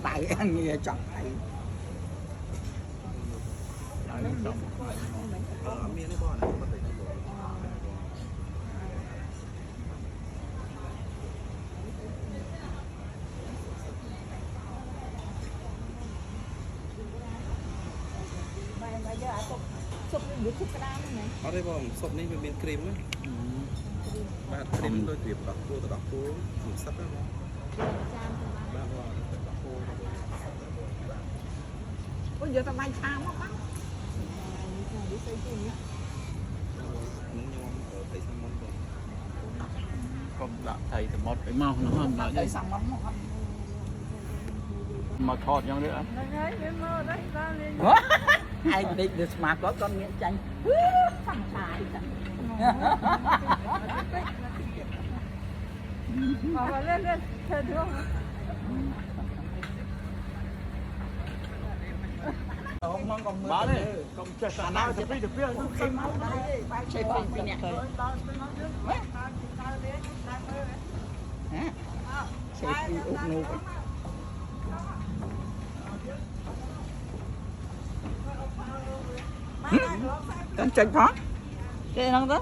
đại ăn nghe chọn thầy ở đây bông sụp này mình cream á bạn cream đôi tiệp đọc cô một sắp đó bây giờ tao bay tham không á không đã thầy thì một cái màu nó không là đây xong lắm mà thọt nhau nữa anh định được mà có con miệng chanh thằng tài lên chơi thương bán đi không chơi cả nào thì biết được biết chơi máu đây chơi phim nè chơi phim úp nụ con chơi phó chơi nó đó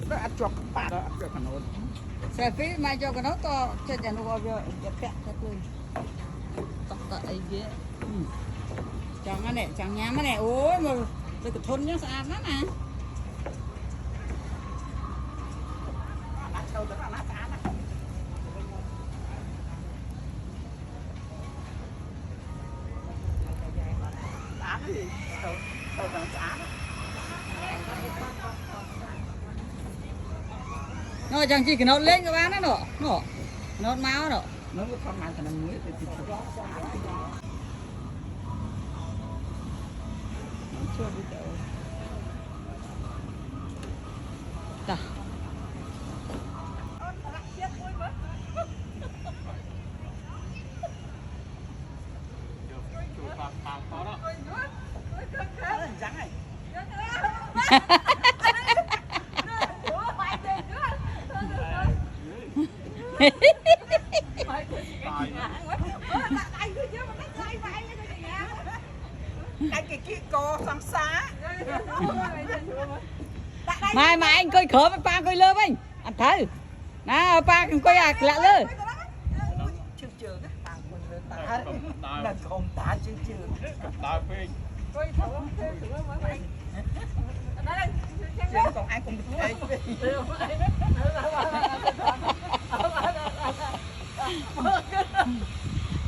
đó ăn chuột bà đó ăn chuột cả nốt xe phí mai cho cái nó to cho nó vào giờ phẹt cho tôi tọt ấy kia chẳng cái này chẳng nhà cái này ôi mà tôi cái thôn nhá sạch lắm nè nó chẳng chỉ cái nó lên các bạn đó nó máu đó nó có con nào thì nó mới được thì chưa đi đâu ta cái cô sang xá mai mà anh coi khở với ba coi lơ anh ăn thử nào ba cần coi lạ lơ chưa chưa là không tá chưa chưa ta phê coi thử chưa còn ai cùng chơi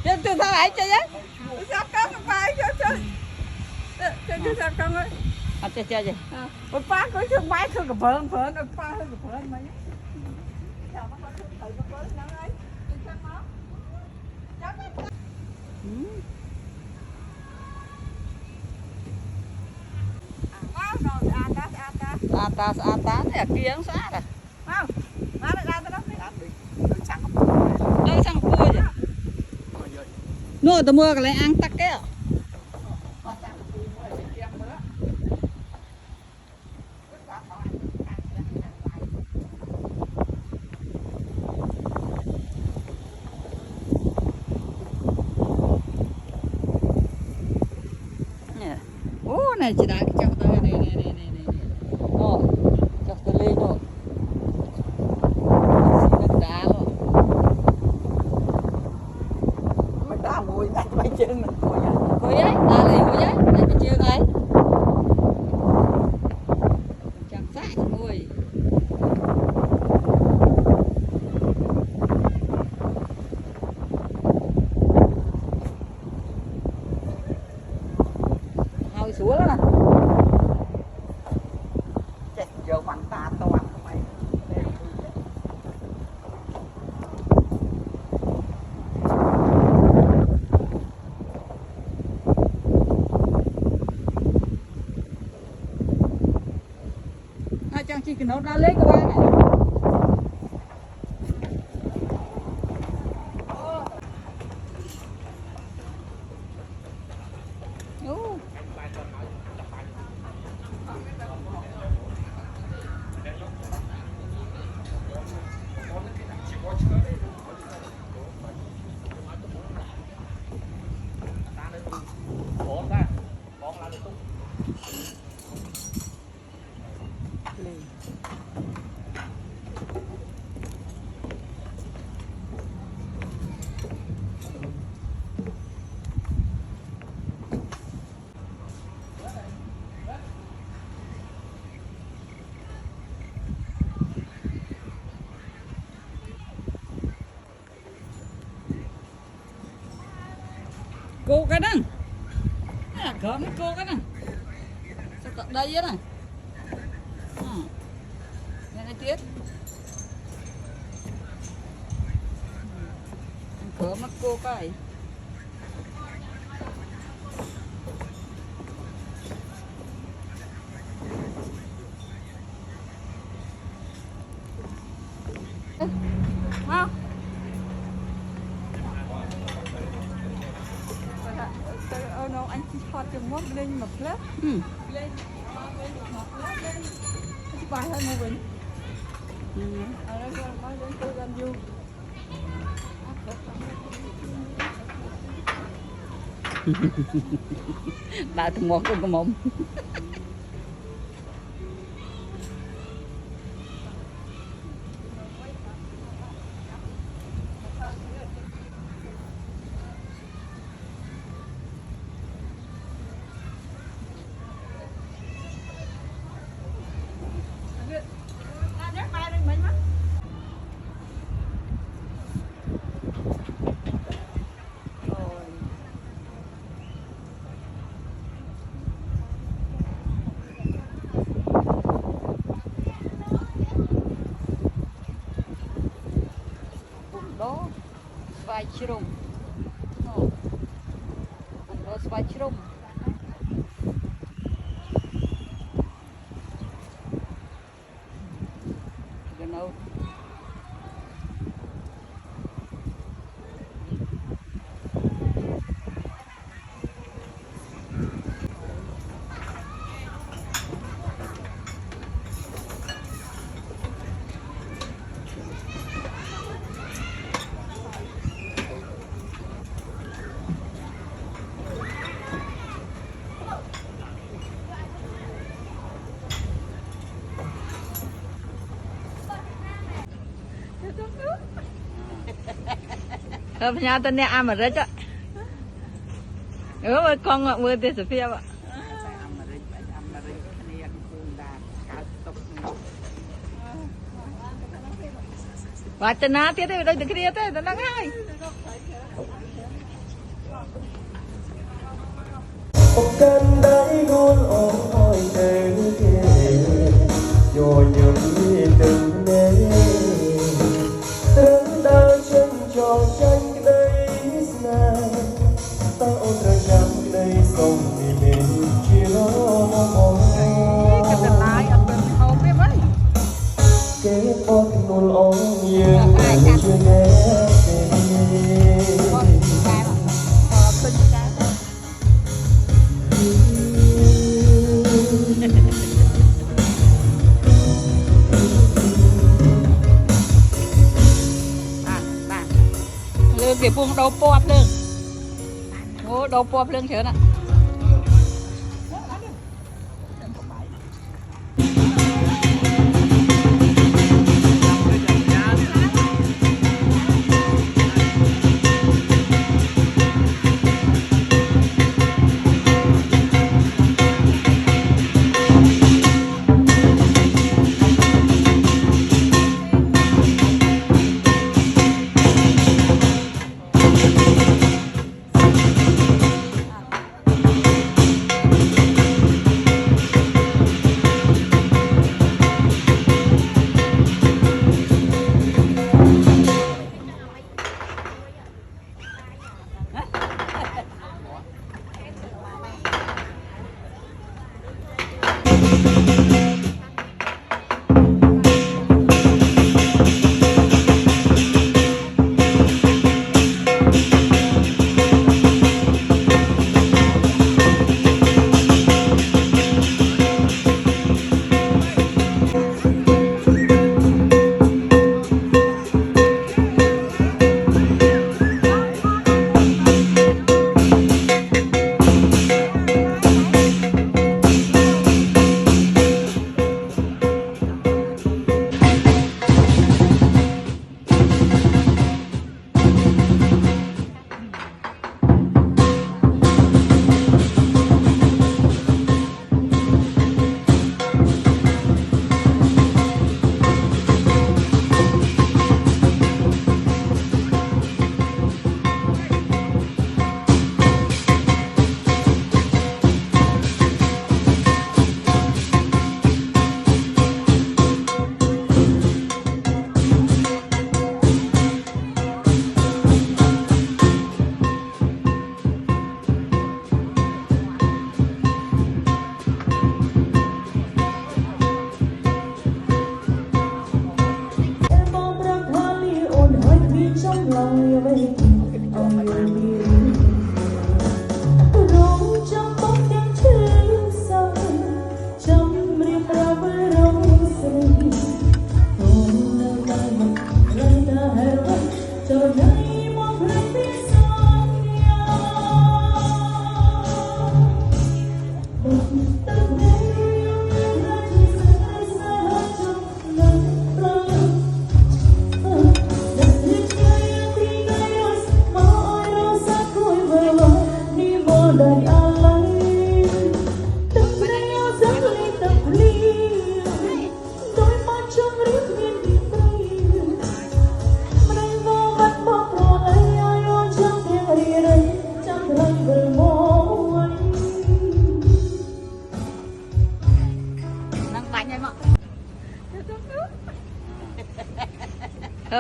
chứ từ sao lại chơi á sao con phải chơi chơi sao con ơi chơi gì ba có thương máy thương cái phơn ba thương cái phơn mấy ta này kia nó xả rồi không má lại ra đó đây sang cua vậy nuôi tao mua cái này ăn tắc cái này chỉ đã cái trong tao này nó chọc tao lên rồi xin đá rồi mấy ta mùi này mấy chân mình coi ấy ta này coi ấy này mấy chân ấy chẳng sát mùi hồi xuống đó nè giờ bắn ta to ăn không mày chẳng chỉ cái nó ra lấy các bạn này cô cái đó cơm nó cô cái đó sao tận đây á này nghe nó chết cơm nó cô cái không nó anh chỉ thoát cho mốt lên một lớp lên một lớp lên bài hơn một bình ở đây có đến tôi gần du đã từng ngọt trong cái mồm đó vài chrum đó vài chrum you know nhà tên này ăn mà rất á, con vừa tới Sophia vậy. Và tên nào tiếp theo đây từ kia tới, tên đang hay. Cần đáy gôn ôm hỏi thế kia, rồi nhầm đi từng nơi. Từng đau chân tròn tranh đây này, ta ôn rơi nhắm đây sông thì mình chia lối. Cái tên lái ở bên hông biết mấy. Kết ôn nôn ôm nhiều chưa nghe con cái mà khinh cái lương thì buông đâu pop lương ngô đâu pop lương chớ nè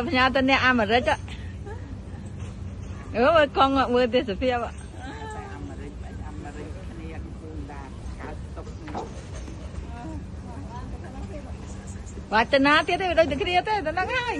ផ្ញើទៅអ្នកអាមេរិកមើលកង់មើលទេសភាពអាមេរិកគ្នាកំពុងដាកើតតុកវ៉ាចនាទៀតទេដូចតែគ្នាទេតែហ្នឹងហើយ